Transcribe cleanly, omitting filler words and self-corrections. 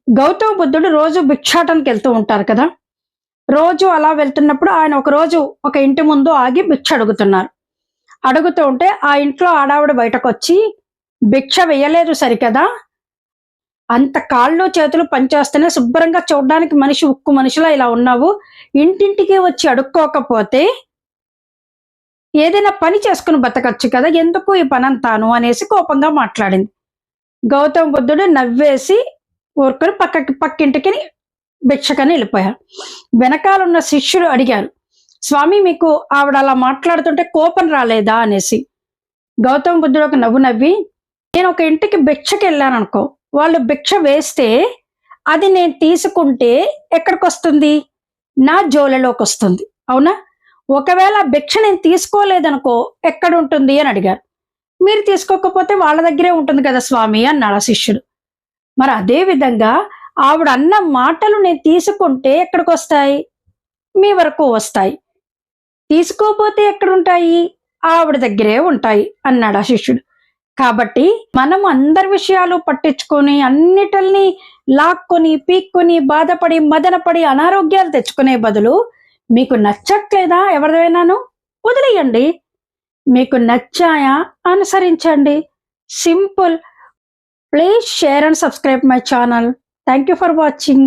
గౌతమ బుద్ధుడు రోజు భిక్షాటనకి వెళ్తూ ఉంటారు కదా. రోజు అలా వెళ్తున్నప్పుడు ఆయన ఒక రోజు ఒక ఇంటి ముందు ఆగి భిక్ష అడుగుతున్నారు. అడుగుతూ ఉంటే ఆ ఇంట్లో ఆడావిడ బయటకు వచ్చి, భిక్ష వేయలేదు సరికదా, అంత కాళ్ళు చేతులు పనిచేస్తేనే శుభ్రంగా చూడడానికి మనిషి ఉక్కు మనిషిలా ఇలా ఉన్నావు, ఇంటింటికి వచ్చి అడుక్కోకపోతే ఏదైనా పని చేసుకుని బతకచ్చు కదా, ఎందుకు ఈ పనంతాను అనేసి కోపంగా మాట్లాడింది. గౌతమ బుద్ధుడు నవ్వేసి ఊరుకొని పక్కింటికి భిక్షకని వెళ్ళిపోయారు. వెనకాలన్న శిష్యుడు అడిగారు, స్వామి మీకు ఆవిడ అలా మాట్లాడుతుంటే కోపం రాలేదా అనేసి. గౌతమ బుద్ధుడు ఒక నవ్వు నవ్వి, నేను ఒక ఇంటికి భిక్షకి వెళ్ళాను అనుకో, వాళ్ళు భిక్ష వేస్తే అది నేను తీసుకుంటే ఎక్కడికి వస్తుంది, నా జోలెలోకి వస్తుంది, అవునా? ఒకవేళ భిక్ష నేను తీసుకోలేదనుకో ఎక్కడ ఉంటుంది అని అడిగారు. మీరు తీసుకోకపోతే వాళ్ళ దగ్గరే ఉంటుంది కదా స్వామి అన్నాడు ఆ శిష్యుడు. మరి అదే విధంగా ఆవిడ అన్న మాటలు నేను తీసుకుంటే ఎక్కడికి వస్తాయి, మీ వరకు వస్తాయి, తీసుకోపోతే ఎక్కడుంటాయి, ఆవిడ దగ్గరే ఉంటాయి అన్నాడు ఆ శిష్యుడు. కాబట్టి మనం అందరి విషయాలు పట్టించుకొని అన్నిటిని లాక్కొని పీక్కొని బాధపడి మదనపడి అనారోగ్యాలు తెచ్చుకునే బదులు మీకు నచ్చట్లేదా ఎవరిదైనాను వదిలేయండి, మీకు నచ్చాయా అనుసరించండి. Simple. Please share and subscribe my channel. Thank you for watching.